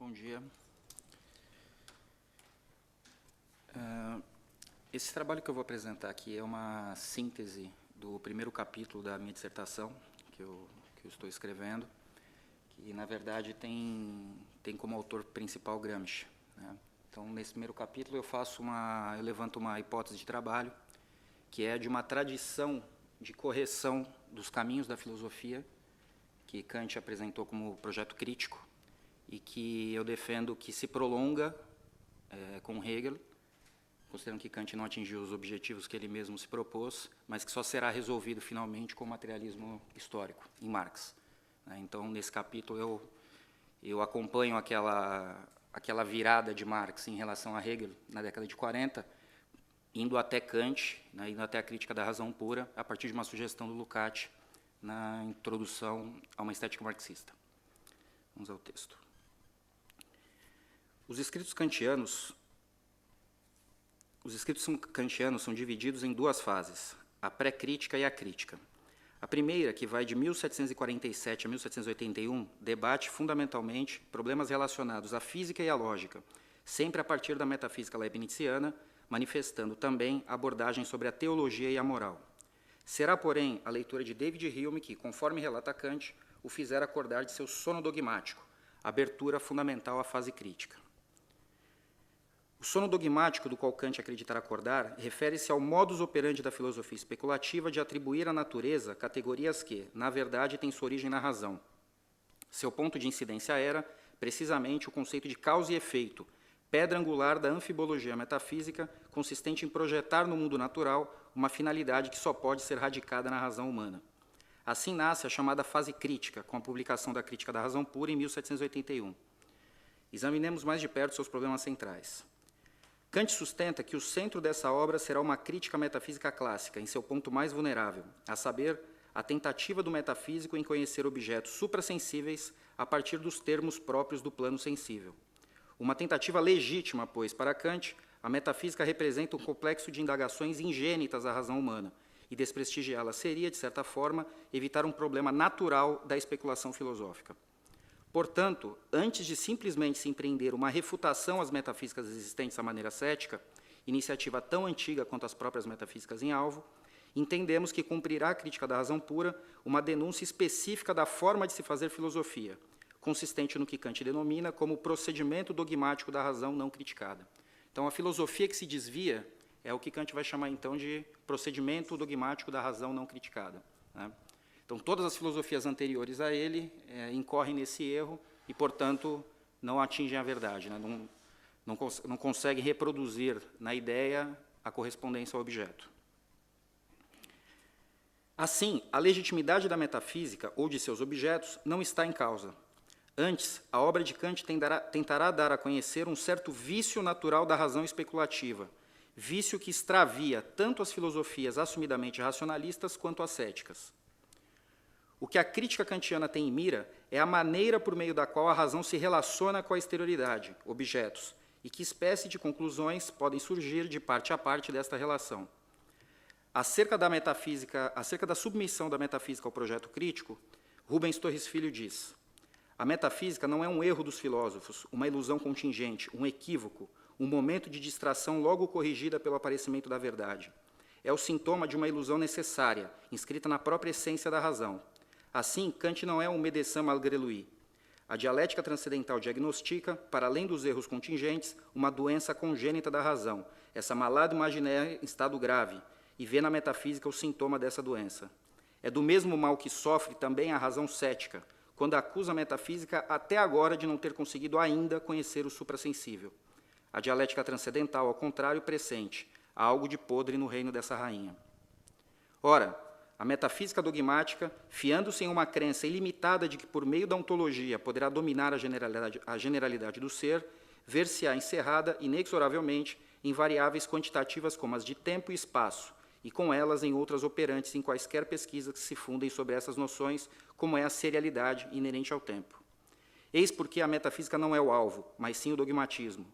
Bom dia. Esse trabalho que eu vou apresentar aqui é uma síntese do primeiro capítulo da minha dissertação, que eu estou escrevendo, que, na verdade, tem como autor principal Gramsci, né? Então, nesse primeiro capítulo, eu levanto uma hipótese de trabalho, que é de uma tradição de correção dos caminhos da filosofia, que Kant apresentou como projeto crítico, e que eu defendo que se prolonga com Hegel, considerando que Kant não atingiu os objetivos que ele mesmo se propôs, mas que só será resolvido finalmente com o materialismo histórico, em Marx. Então, nesse capítulo, eu acompanho aquela virada de Marx em relação a Hegel na década de 40, indo até Kant, indo até a crítica da razão pura, a partir de uma sugestão do Lukács na introdução a uma estética marxista. Vamos ao texto. Os escritos kantianos são divididos em duas fases, a pré-crítica e a crítica. A primeira, que vai de 1747 a 1781, debate fundamentalmente problemas relacionados à física e à lógica, sempre a partir da metafísica leibniziana, manifestando também abordagem sobre a teologia e a moral. Será, porém, a leitura de David Hume que, conforme relata Kant, o fizera acordar de seu sono dogmático, abertura fundamental à fase crítica. O sono dogmático do qual Kant acreditar acordar refere-se ao modus operandi da filosofia especulativa de atribuir à natureza categorias que, na verdade, têm sua origem na razão. Seu ponto de incidência era, precisamente, o conceito de causa e efeito, pedra angular da anfibologia metafísica, consistente em projetar no mundo natural uma finalidade que só pode ser radicada na razão humana. Assim nasce a chamada fase crítica, com a publicação da Crítica da Razão Pura em 1781. Examinemos mais de perto seus problemas centrais. Kant sustenta que o centro dessa obra será uma crítica metafísica clássica, em seu ponto mais vulnerável, a saber, a tentativa do metafísico em conhecer objetos suprassensíveis a partir dos termos próprios do plano sensível. Uma tentativa legítima, pois, para Kant, a metafísica representa um complexo de indagações ingênitas à razão humana, e desprestigiá-la seria, de certa forma, evitar um problema natural da especulação filosófica. Portanto, antes de simplesmente se empreender uma refutação às metafísicas existentes à maneira cética, iniciativa tão antiga quanto as próprias metafísicas em alvo, entendemos que cumprirá a crítica da razão pura uma denúncia específica da forma de se fazer filosofia, consistente no que Kant denomina como procedimento dogmático da razão não criticada. Então, a filosofia que se desvia é o que Kant vai chamar, então, de procedimento dogmático da razão não criticada, né? Então, todas as filosofias anteriores a ele incorrem nesse erro e, portanto, não atingem a verdade, né? Não conseguem reproduzir na ideia a correspondência ao objeto. Assim, a legitimidade da metafísica ou de seus objetos não está em causa. Antes, a obra de Kant tentará dar a conhecer um certo vício natural da razão especulativa, vício que extravia tanto as filosofias assumidamente racionalistas quanto as céticas. O que a crítica kantiana tem em mira é a maneira por meio da qual a razão se relaciona com a exterioridade, objetos, e que espécie de conclusões podem surgir de parte a parte desta relação. Acerca da submissão da metafísica ao projeto crítico, Rubens Torres Filho diz: a metafísica não é um erro dos filósofos, uma ilusão contingente, um equívoco, um momento de distração logo corrigida pelo aparecimento da verdade. É o sintoma de uma ilusão necessária, inscrita na própria essência da razão. Assim, Kant não é um médecin malgré lui. A dialética transcendental diagnostica, para além dos erros contingentes, uma doença congênita da razão, essa malade imaginaire em estado grave, e vê na metafísica o sintoma dessa doença. É do mesmo mal que sofre também a razão cética, quando acusa a metafísica até agora de não ter conseguido ainda conhecer o suprassensível. A dialética transcendental, ao contrário, pressente, há algo de podre no reino dessa rainha. Ora, a metafísica dogmática, fiando-se em uma crença ilimitada de que por meio da ontologia poderá dominar a generalidade do ser, ver-se-á encerrada inexoravelmente em variáveis quantitativas como as de tempo e espaço, e com elas em outras operantes em quaisquer pesquisas que se fundem sobre essas noções, como é a serialidade inerente ao tempo. Eis porque a metafísica não é o alvo, mas sim o dogmatismo.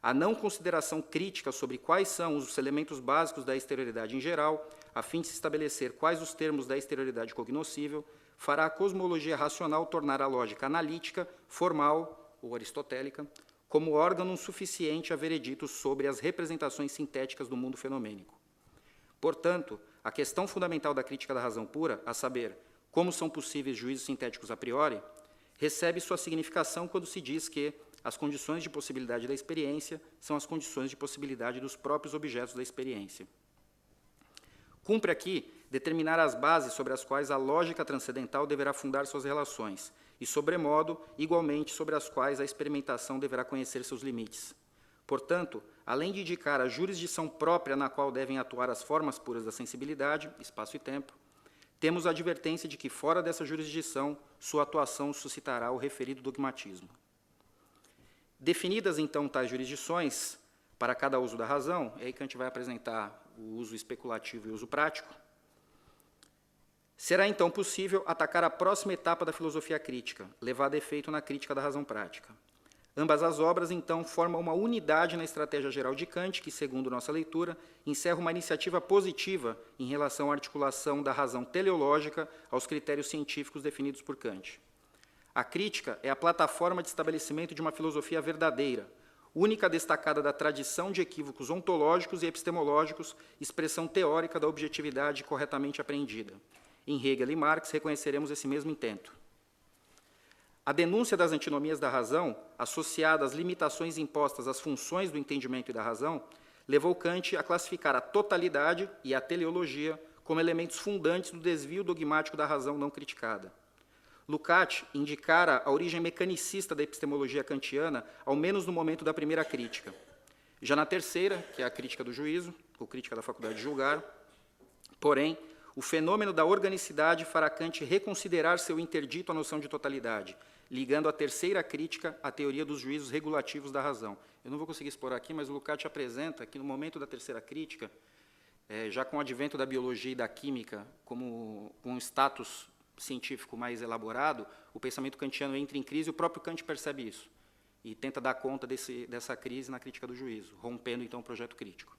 A não consideração crítica sobre quais são os elementos básicos da exterioridade em geral, a fim de se estabelecer quais os termos da exterioridade cognoscível, fará a cosmologia racional tornar a lógica analítica, formal ou aristotélica, como órgão suficiente a veredito sobre as representações sintéticas do mundo fenomênico. Portanto, a questão fundamental da crítica da razão pura, a saber, como são possíveis juízos sintéticos a priori, recebe sua significação quando se diz que as condições de possibilidade da experiência são as condições de possibilidade dos próprios objetos da experiência. Cumpre aqui determinar as bases sobre as quais a lógica transcendental deverá fundar suas relações, e, sobremodo, igualmente sobre as quais a experimentação deverá conhecer seus limites. Portanto, além de indicar a jurisdição própria na qual devem atuar as formas puras da sensibilidade, espaço e tempo, temos a advertência de que, fora dessa jurisdição, sua atuação suscitará o referido dogmatismo. Definidas, então, tais jurisdições, para cada uso da razão, e aí Kant vai apresentar o uso especulativo e o uso prático, será, então, possível atacar a próxima etapa da filosofia crítica, levada a efeito na crítica da razão prática. Ambas as obras, então, formam uma unidade na estratégia geral de Kant, que, segundo nossa leitura, encerra uma iniciativa positiva em relação à articulação da razão teleológica aos critérios científicos definidos por Kant. A crítica é a plataforma de estabelecimento de uma filosofia verdadeira, única destacada da tradição de equívocos ontológicos e epistemológicos, expressão teórica da objetividade corretamente apreendida. Em Hegel e Marx reconheceremos esse mesmo intento. A denúncia das antinomias da razão, associada às limitações impostas às funções do entendimento e da razão, levou Kant a classificar a totalidade e a teleologia como elementos fundantes do desvio dogmático da razão não criticada. Lukács indicara a origem mecanicista da epistemologia kantiana, ao menos no momento da primeira crítica. Já na terceira, que é a crítica do juízo, ou crítica da faculdade de julgar, porém, o fenômeno da organicidade fará Kant reconsiderar seu interdito à noção de totalidade, ligando a terceira crítica à teoria dos juízos regulativos da razão. Eu não vou conseguir expor aqui, mas o Lukács apresenta que, no momento da terceira crítica, já com o advento da biologia e da química como um status científico mais elaborado, o pensamento kantiano entra em crise e o próprio Kant percebe isso e tenta dar conta dessa crise na crítica do juízo, rompendo, então, o projeto crítico.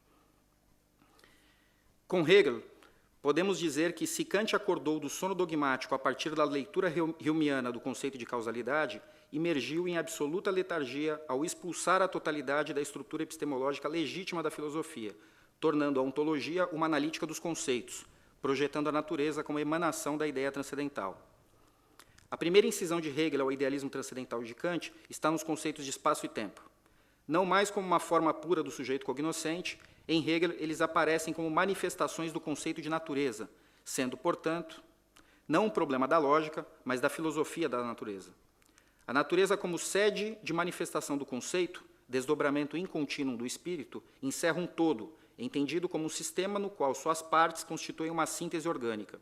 Com Hegel, podemos dizer que, se Kant acordou do sono dogmático a partir da leitura humeana do conceito de causalidade, emergiu em absoluta letargia ao expulsar a totalidade da estrutura epistemológica legítima da filosofia, tornando a ontologia uma analítica dos conceitos, projetando a natureza como emanação da ideia transcendental. A primeira incisão de Hegel ao idealismo transcendental de Kant está nos conceitos de espaço e tempo. Não mais como uma forma pura do sujeito cognoscente, em Hegel eles aparecem como manifestações do conceito de natureza, sendo, portanto, não um problema da lógica, mas da filosofia da natureza. A natureza como sede de manifestação do conceito, desdobramento incontínuo do espírito, encerra um todo, entendido como um sistema no qual suas partes constituem uma síntese orgânica.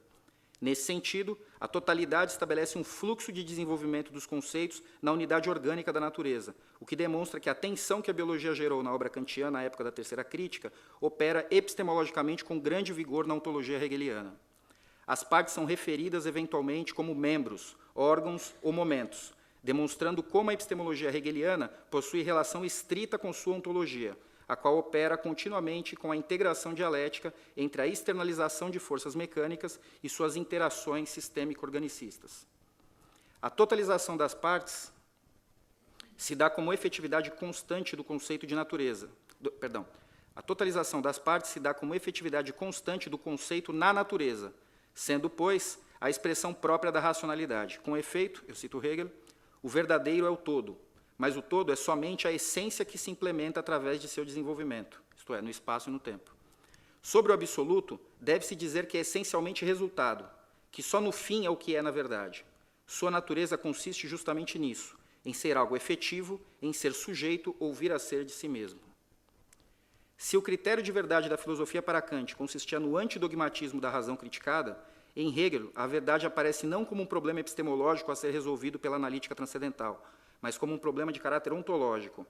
Nesse sentido, a totalidade estabelece um fluxo de desenvolvimento dos conceitos na unidade orgânica da natureza, o que demonstra que a tensão que a biologia gerou na obra kantiana na época da terceira crítica opera epistemologicamente com grande vigor na ontologia hegeliana. As partes são referidas eventualmente como membros, órgãos ou momentos, demonstrando como a epistemologia hegeliana possui relação estrita com sua ontologia, a qual opera continuamente com a integração dialética entre a externalização de forças mecânicas e suas interações sistêmico-organicistas. A totalização das partes se dá como efetividade constante do conceito de natureza. A totalização das partes se dá como efetividade constante do conceito na natureza, sendo, pois, a expressão própria da racionalidade. Com efeito, eu cito Hegel, o verdadeiro é o todo, mas o todo é somente a essência que se implementa através de seu desenvolvimento, isto é, no espaço e no tempo. Sobre o absoluto, deve-se dizer que é essencialmente resultado, que só no fim é o que é na verdade. Sua natureza consiste justamente nisso, em ser algo efetivo, em ser sujeito ou vir a ser de si mesmo. Se o critério de verdade da filosofia para Kant consistia no antidogmatismo da razão criticada, em Hegel a verdade aparece não como um problema epistemológico a ser resolvido pela analítica transcendental, mas como um problema de caráter ontológico.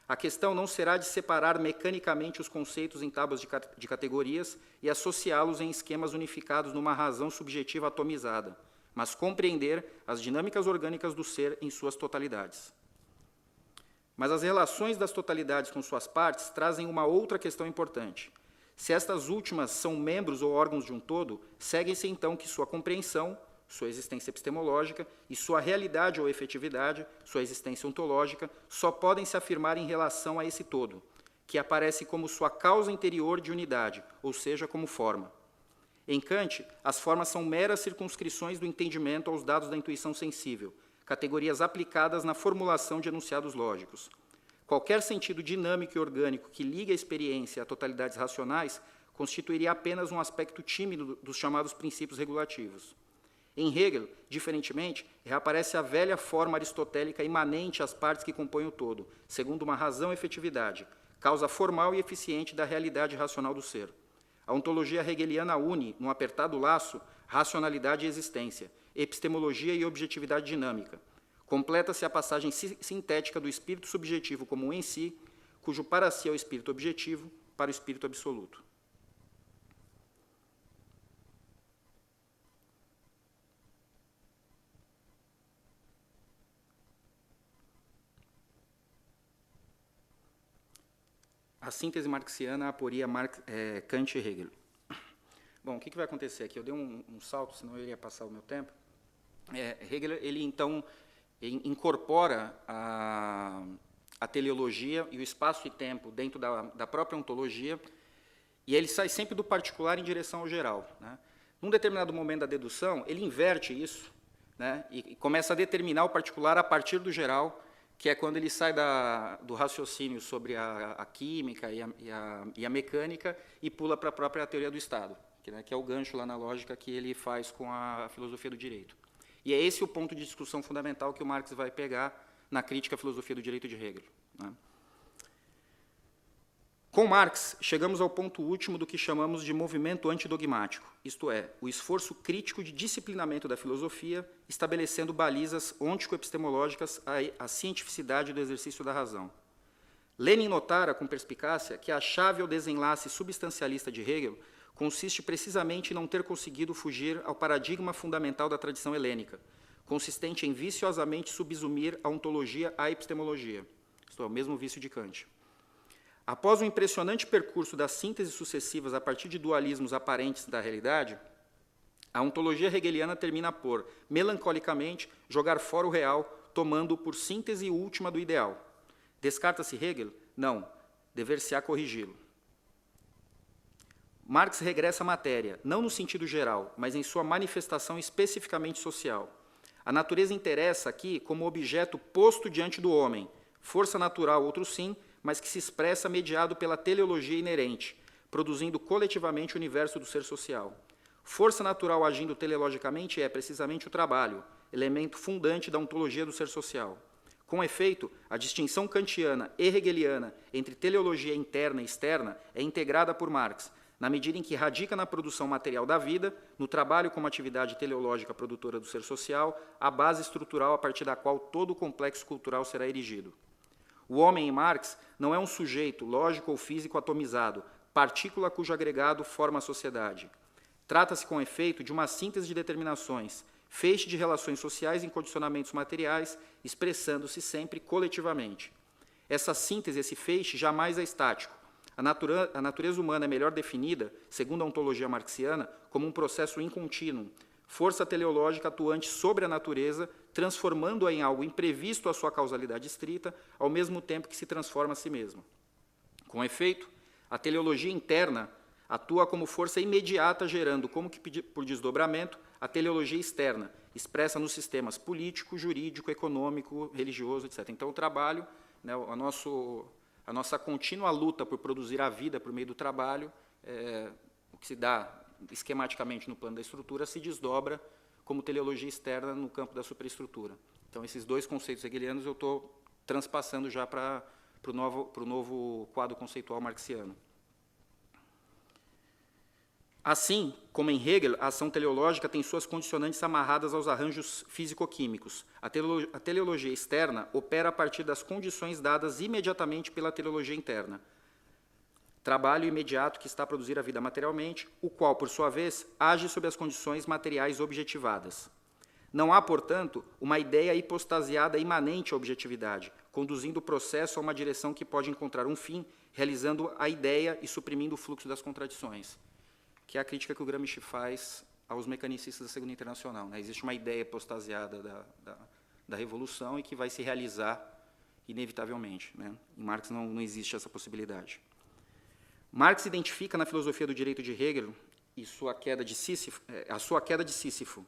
A questão não será de separar mecanicamente os conceitos em tábuas de categorias e associá-los em esquemas unificados numa razão subjetiva atomizada, mas compreender as dinâmicas orgânicas do ser em suas totalidades. Mas as relações das totalidades com suas partes trazem uma outra questão importante. Se estas últimas são membros ou órgãos de um todo, segue-se então que sua compreensão, sua existência epistemológica, e sua realidade ou efetividade, sua existência ontológica, só podem se afirmar em relação a esse todo, que aparece como sua causa interior de unidade, ou seja, como forma. Em Kant, as formas são meras circunscrições do entendimento aos dados da intuição sensível, categorias aplicadas na formulação de enunciados lógicos. Qualquer sentido dinâmico e orgânico que ligue a experiência a totalidades racionais constituiria apenas um aspecto tímido dos chamados princípios regulativos. Em Hegel, diferentemente, reaparece a velha forma aristotélica imanente às partes que compõem o todo, segundo uma razão e efetividade, causa formal e eficiente da realidade racional do ser. A ontologia hegeliana une, num apertado laço, racionalidade e existência, epistemologia e objetividade dinâmica. Completa-se a passagem sintética do espírito subjetivo como um em si, cujo para si é o espírito objetivo, para o espírito absoluto. A síntese marxiana, a aporia Kant e Hegel. Bom, o que vai acontecer aqui? Eu dei um salto, senão eu iria passar o meu tempo. Hegel, ele, então, incorpora a teleologia e o espaço e tempo dentro da própria ontologia, e ele sai sempre do particular em direção ao geral, né? Num determinado momento da dedução, ele inverte isso, né, e começa a determinar o particular a partir do geral, que é quando ele sai do raciocínio sobre a química e a mecânica e pula para a própria teoria do Estado, que é o gancho lá na lógica que ele faz com a filosofia do direito. E é esse o ponto de discussão fundamental que o Marx vai pegar na crítica à filosofia do direito de Hegel, né? Com Marx, chegamos ao ponto último do que chamamos de movimento antidogmático, isto é, o esforço crítico de disciplinamento da filosofia, estabelecendo balizas ontico-epistemológicas à cientificidade do exercício da razão. Lenin notara com perspicácia que a chave ao desenlace substancialista de Hegel consiste precisamente em não ter conseguido fugir ao paradigma fundamental da tradição helênica, consistente em viciosamente subsumir a ontologia à epistemologia, isto é, o mesmo vício de Kant. Após o impressionante percurso das sínteses sucessivas a partir de dualismos aparentes da realidade, a ontologia hegeliana termina por, melancolicamente, jogar fora o real, tomando-o por síntese última do ideal. Descarta-se Hegel? Não, dever-se-á corrigi-lo. Marx regressa à matéria, não no sentido geral, mas em sua manifestação especificamente social. A natureza interessa aqui como objeto posto diante do homem, força natural, outro sim, mas que se expressa mediado pela teleologia inerente, produzindo coletivamente o universo do ser social. Força natural agindo teleologicamente é, precisamente, o trabalho, elemento fundante da ontologia do ser social. Com efeito, a distinção kantiana e hegeliana entre teleologia interna e externa é integrada por Marx, na medida em que radica na produção material da vida, no trabalho como atividade teleológica produtora do ser social, a base estrutural a partir da qual todo o complexo cultural será erigido. O homem, em Marx, não é um sujeito lógico ou físico atomizado, partícula cujo agregado forma a sociedade. Trata-se, com efeito, de uma síntese de determinações, feixe de relações sociais em condicionamentos materiais, expressando-se sempre coletivamente. Essa síntese, esse feixe, jamais é estático. A natureza humana é melhor definida, segundo a ontologia marxiana, como um processo incontínuo, força teleológica atuante sobre a natureza, transformando-a em algo imprevisto à sua causalidade estrita, ao mesmo tempo que se transforma a si mesma. Com efeito, a teleologia interna atua como força imediata, gerando, como que por desdobramento, a teleologia externa, expressa nos sistemas político, jurídico, econômico, religioso, etc. Então, o trabalho, né, a nossa contínua luta por produzir a vida por meio do trabalho, o que se dá esquematicamente no plano da estrutura, se desdobra como teleologia externa no campo da superestrutura. Então, esses dois conceitos hegelianos eu estou transpassando já para o novo quadro conceitual marxiano. Assim, como em Hegel, a ação teleológica tem suas condicionantes amarradas aos arranjos físico-químicos. A teleologia externa opera a partir das condições dadas imediatamente pela teleologia interna. Trabalho imediato que está a produzir a vida materialmente, o qual, por sua vez, age sob as condições materiais objetivadas. Não há, portanto, uma ideia hipostasiada imanente à objetividade, conduzindo o processo a uma direção que pode encontrar um fim, realizando a ideia e suprimindo o fluxo das contradições, que é a crítica que o Gramsci faz aos mecanicistas da Segunda Internacional, né? Existe uma ideia postasiada da Revolução e que vai se realizar inevitavelmente, né? Em Marx não existe essa possibilidade. Marx identifica na filosofia do direito de Hegel e a sua queda de Sísifo.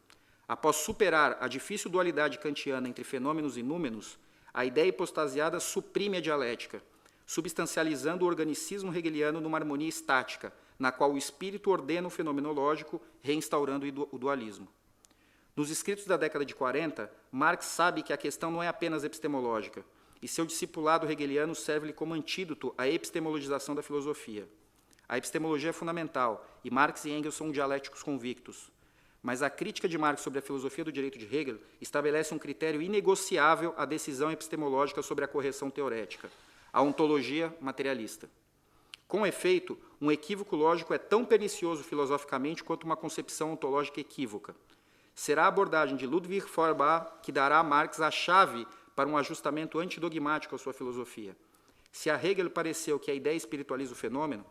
Após superar a difícil dualidade kantiana entre fenômenos e númenos, a ideia hipostasiada suprime a dialética, substancializando o organicismo hegeliano numa harmonia estática, na qual o espírito ordena o fenomenológico, reinstaurando o dualismo. Nos escritos da década de 40, Marx sabe que a questão não é apenas epistemológica, e seu discipulado hegeliano serve-lhe como antídoto à epistemologização da filosofia. A epistemologia é fundamental, e Marx e Engels são dialéticos convictos. Mas a crítica de Marx sobre a filosofia do direito de Hegel estabelece um critério inegociável à decisão epistemológica sobre a correção teorética, a ontologia materialista. Com efeito, um equívoco lógico é tão pernicioso filosoficamente quanto uma concepção ontológica equívoca. Será a abordagem de Ludwig Feuerbach que dará a Marx a chave para um ajustamento antidogmático à sua filosofia. Se a Hegel pareceu que a ideia espiritualiza o fenômeno,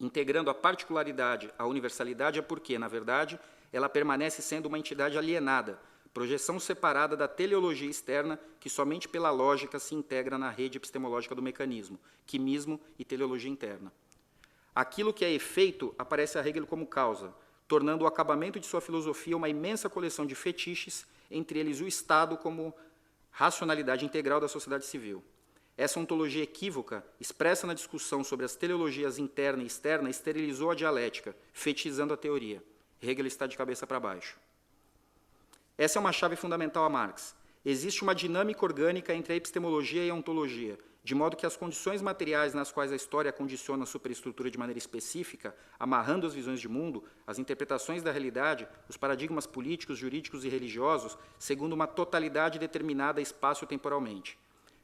integrando a particularidade à universalidade, é porque, na verdade, ela permanece sendo uma entidade alienada, projeção separada da teleologia externa que somente pela lógica se integra na rede epistemológica do mecanismo, quimismo e teleologia interna. Aquilo que é efeito aparece a Hegel como causa, tornando o acabamento de sua filosofia uma imensa coleção de fetiches, entre eles o Estado como racionalidade integral da sociedade civil. Essa ontologia equívoca, expressa na discussão sobre as teleologias interna e externa, esterilizou a dialética, fetizando a teoria. Hegel está de cabeça para baixo. Essa é uma chave fundamental a Marx. Existe uma dinâmica orgânica entre a epistemologia e a ontologia, de modo que as condições materiais nas quais a história condiciona a superestrutura de maneira específica, amarrando as visões de mundo, as interpretações da realidade, os paradigmas políticos, jurídicos e religiosos, segundo uma totalidade determinada espaço-temporalmente.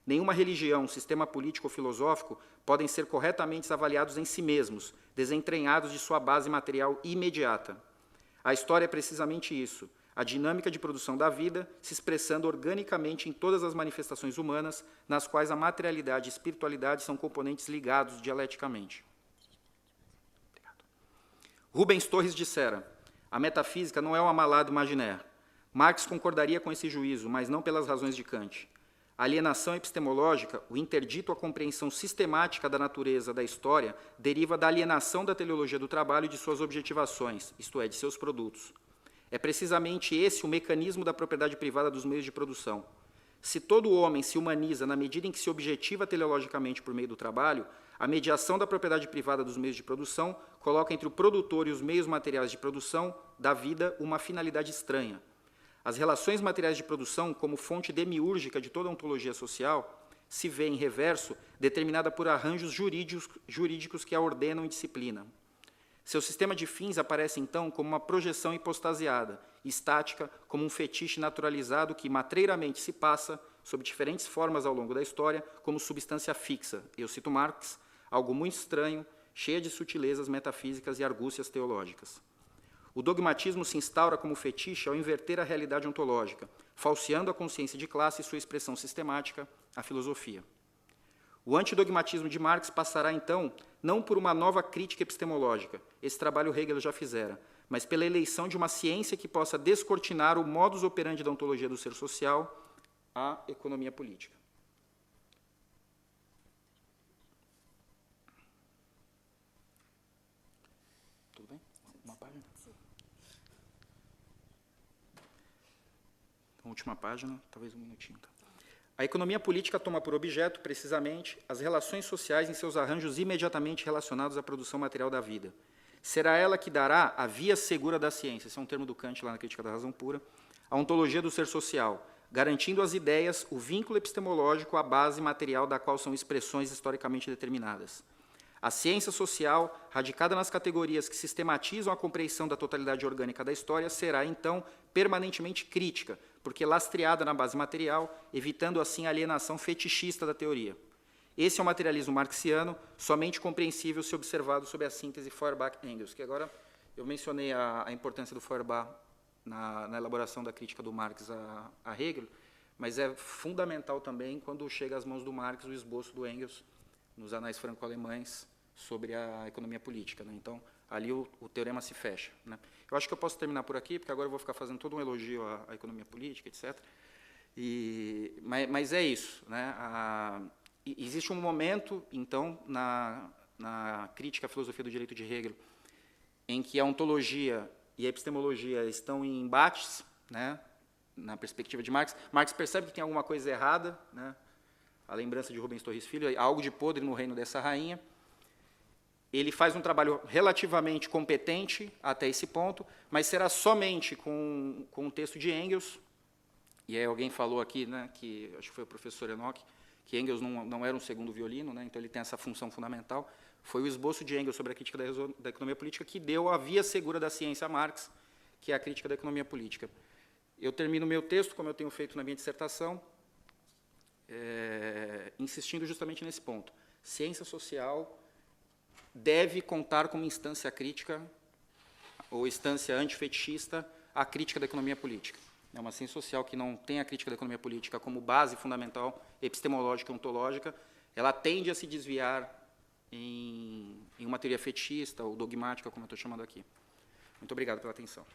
Nenhuma religião, sistema político ou filosófico podem ser corretamente avaliados em si mesmos, desentranhados de sua base material imediata. A história é precisamente isso, a dinâmica de produção da vida se expressando organicamente em todas as manifestações humanas, nas quais a materialidade e a espiritualidade são componentes ligados dialeticamente. Rubens Torres dissera: a metafísica não é uma malade imaginaire. Marx concordaria com esse juízo, mas não pelas razões de Kant. A alienação epistemológica, o interdito à compreensão sistemática da natureza da história, deriva da alienação da teleologia do trabalho e de suas objetivações, isto é, de seus produtos. É precisamente esse o mecanismo da propriedade privada dos meios de produção. Se todo homem se humaniza na medida em que se objetiva teleologicamente por meio do trabalho, a mediação da propriedade privada dos meios de produção coloca entre o produtor e os meios materiais de produção da vida uma finalidade estranha. As relações materiais de produção, como fonte demiúrgica de toda a ontologia social, se vê, em reverso, determinada por arranjos jurídicos que a ordenam e disciplinam. Seu sistema de fins aparece, então, como uma projeção hipostasiada, estática, como um fetiche naturalizado que matreiramente se passa, sob diferentes formas ao longo da história, como substância fixa. Eu cito Marx, algo muito estranho, cheia de sutilezas metafísicas e argúcias teológicas. O dogmatismo se instaura como fetiche ao inverter a realidade ontológica, falseando a consciência de classe e sua expressão sistemática, a filosofia. O antidogmatismo de Marx passará, então, não por uma nova crítica epistemológica, esse trabalho Hegel já fizera, mas pela eleição de uma ciência que possa descortinar o modus operandi da ontologia do ser social, a economia política. Tudo bem? Uma página? Sim. Então, última página, talvez um minutinho. Tá? A economia política toma por objeto, precisamente, as relações sociais em seus arranjos imediatamente relacionados à produção material da vida. Será ela que dará a via segura da ciência, esse é um termo do Kant lá na Crítica da Razão Pura, a ontologia do ser social, garantindo às ideias o vínculo epistemológico à base material da qual são expressões historicamente determinadas. A ciência social, radicada nas categorias que sistematizam a compreensão da totalidade orgânica da história, será, então, permanentemente crítica, porque lastreada na base material, evitando assim a alienação fetichista da teoria. Esse é o materialismo marxiano, somente compreensível se observado sob a síntese Feuerbach-Engels, que agora eu mencionei a importância do Feuerbach na elaboração da crítica do Marx a Hegel, mas é fundamental também quando chega às mãos do Marx o esboço do Engels nos anais franco-alemães sobre a economia política. Né? Então, ali o teorema se fecha, né? Eu acho que eu posso terminar por aqui, porque agora eu vou ficar fazendo todo um elogio à economia política, etc. Mas é isso, né? Existe um momento, então, na crítica à filosofia do direito de Hegel, em que a ontologia e a epistemologia estão em embates, né, na perspectiva de Marx. Marx percebe que tem alguma coisa errada, né, a lembrança de Rubens Torres Filho, algo de podre no reino dessa rainha. Ele faz um trabalho relativamente competente até esse ponto, mas será somente com o texto de Engels. E aí alguém falou aqui, né, que acho que foi o professor Enoch, que Engels não era um segundo violino, né, então ele tem essa função fundamental. Foi o esboço de Engels sobre a crítica da economia política que deu a via segura da ciência a Marx, que é a crítica da economia política. Eu termino meu texto, como eu tenho feito na minha dissertação, insistindo justamente nesse ponto. Ciência social deve contar como instância crítica, ou instância antifetichista, a crítica da economia política. É uma ciência social que não tem a crítica da economia política como base fundamental, epistemológica e ontológica, ela tende a se desviar em uma teoria fetichista ou dogmática, como eu estou chamando aqui. Muito obrigado pela atenção.